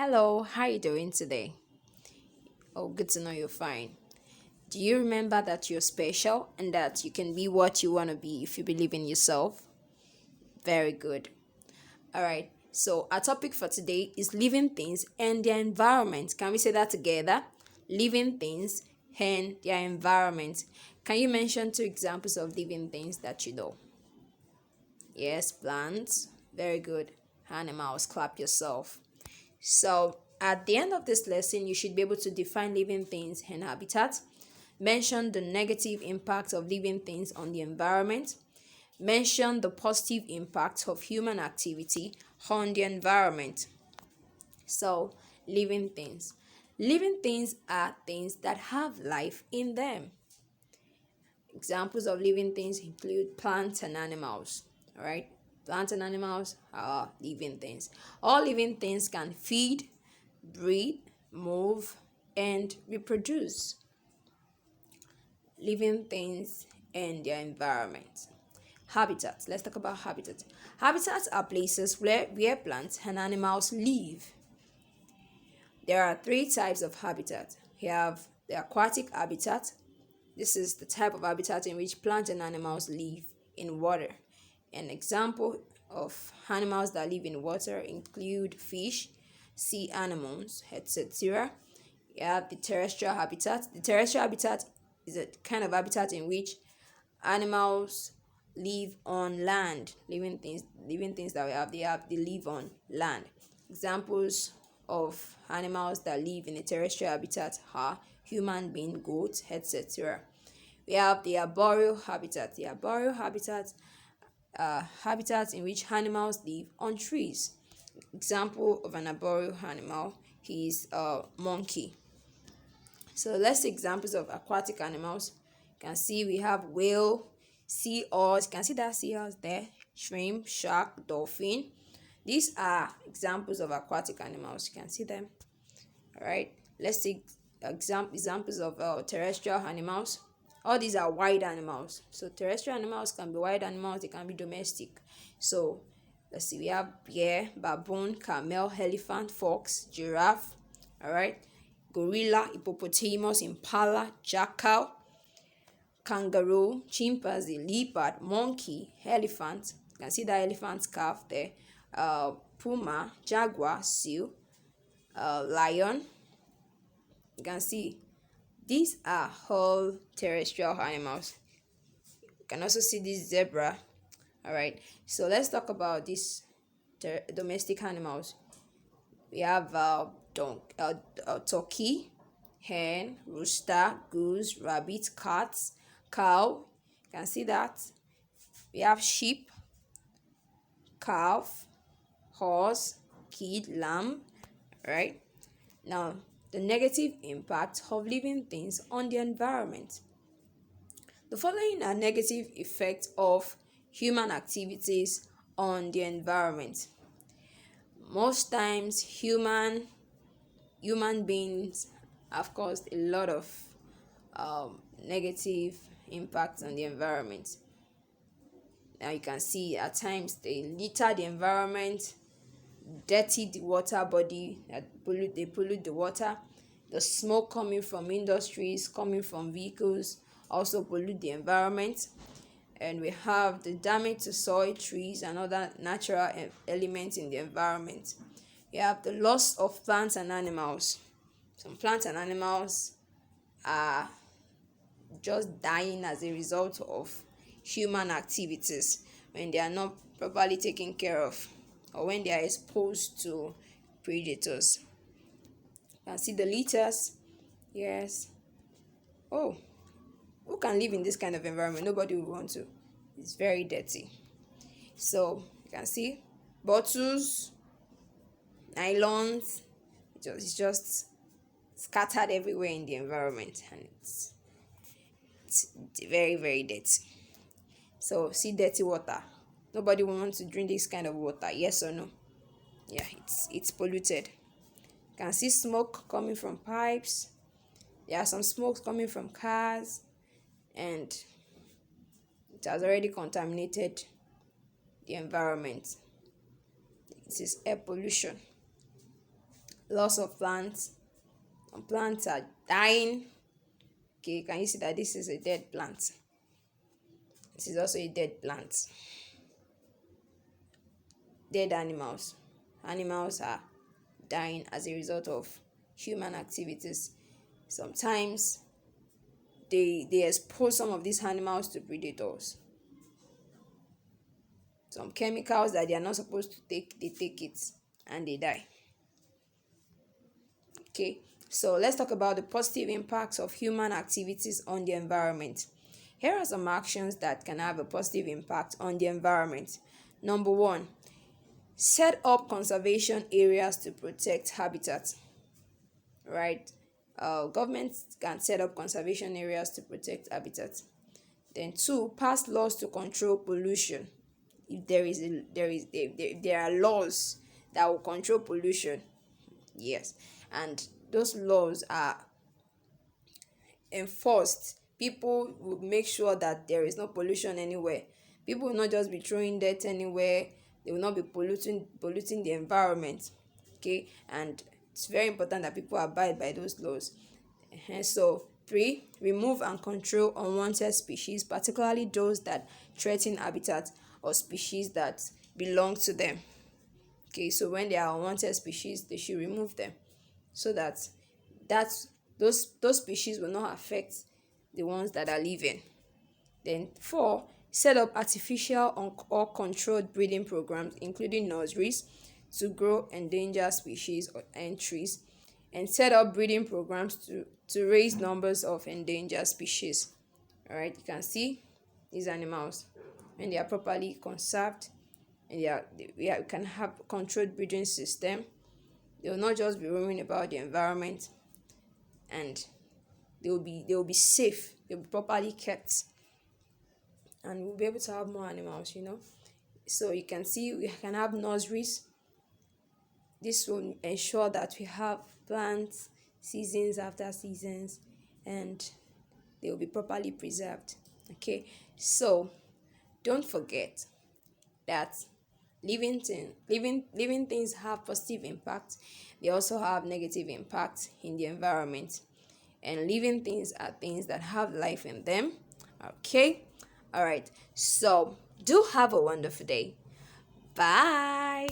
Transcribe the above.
Hello, how you doing today? Oh, good to know you're fine. Do you remember that you're special and that you can be what you want to be if you believe in yourself? Very good. All right. So, our topic for today is living things and their environment. Can we say that together? Living things and their environment. Can you mention two examples of living things that you know? Yes, plants. Very good. Animals, clap yourself. So, at the end of this lesson, you should be able to define living things and habitat, mention the negative impact of living things on the environment, mention the positive impact of human activity on the environment. So, living things. Living things are things that have life in them. Examples of living things include plants and animals. All right, plants and animals are living things. All living things can feed, breathe, move, and reproduce. Living things and their environment. Habitats. Let's talk about habitats. Habitats are places where plants and animals live. There are three types of habitat. We have the aquatic habitat. This is the type of habitat in which plants and animals live in water. An example of animals that live in water include fish, sea animals, etc. You have the terrestrial habitat. The terrestrial habitat is a kind of habitat in which animals live on land. Living things that they live on land. Examples of animals that live in a terrestrial habitat are human being, goats, etc. We have the arboreal habitat. The arboreal habitat habitats in which animals live on trees. Example of an arboreal animal is a monkey. So let's see examples of aquatic animals. You can see we have whale, sea horse. You can see that sea horse there, shrimp, shark, dolphin. These are examples of aquatic animals. You can see them. All right. Let's see examples of terrestrial animals. All these are wild animals. So terrestrial animals can be wild animals. They can be domestic. So let's see. We have bear, baboon, camel, elephant, fox, giraffe. All right. Gorilla, hippopotamus, impala, jackal, kangaroo, chimpanzee, leopard, monkey, elephant. You can see that elephant calf there. Puma, jaguar, seal, lion. You can see these are all terrestrial animals. You can also see this zebra. All right. So let's talk about these domestic animals. We have turkey, hen, rooster, goose, rabbit, cats, cow. You can see that. We have sheep, calf, horse, kid, lamb. Right? Now, the negative impact of living things on the environment. The following are negative effects of human activities on the environment. Most times, human beings have caused a lot of negative impacts on the environment. Now you can see at times they litter the environment, dirty the water body, they pollute the water. The smoke coming from industries, coming from vehicles, also pollute the environment. And we have the damage to soil, trees, and other natural elements in the environment. We have the loss of plants and animals. Some plants and animals are just dying as a result of human activities when they are not properly taken care of or when they are exposed to predators. You can see the litters. Yes. Oh, who can live in this kind of environment? Nobody would want to. It's very dirty. So you can see bottles, nylons. It's just scattered everywhere in the environment, and it's very, very dirty. So see dirty water. Nobody wants to drink this kind of water. Yes or no? Yeah, it's polluted. You can see smoke coming from pipes. There are some smokes coming from cars, and it has already contaminated the environment. It is air pollution. Loss of plants. Some plants are dying. Okay, can you see that this is a dead plant? This is also a dead plant. Dead animals. Animals are dying as a result of human activities. Sometimes they expose some of these animals to predators. Some chemicals that they are not supposed to take, they take it and they die. Okay, so let's talk about the positive impacts of human activities on the environment. Here are some actions that can have a positive impact on the environment. Number one, set up conservation areas to protect habitats. Right? Governments can set up conservation areas to protect habitats. Then two, pass laws to control pollution. If there are laws that will control pollution, yes, and those laws are enforced, people will make sure that there is no pollution anywhere. People will not just be throwing dirt anywhere. They will not be polluting the environment. Okay, and it's very important that people abide by those laws. So three, remove and control unwanted species, particularly those that threaten habitat or species that belong to them. Okay, so when they are unwanted species, they should remove them so that those species will not affect the ones that are living. Then four, set up artificial or controlled breeding programs, including nurseries, to grow endangered species or entries, and set up breeding programs to raise numbers of endangered species. All right, you can see these animals when they are properly conserved, and we can have controlled breeding system. They will not just be roaming about the environment, and they will be safe. They'll be properly kept, and we'll be able to have more animals. So you can see we can have nurseries. This will ensure that we have plants seasons after seasons, and they will be properly preserved. Okay, so don't forget that living things have positive impact. They also have negative impact in the environment, and living things are things that have life in them. Okay, all right, so do have a wonderful day. Bye.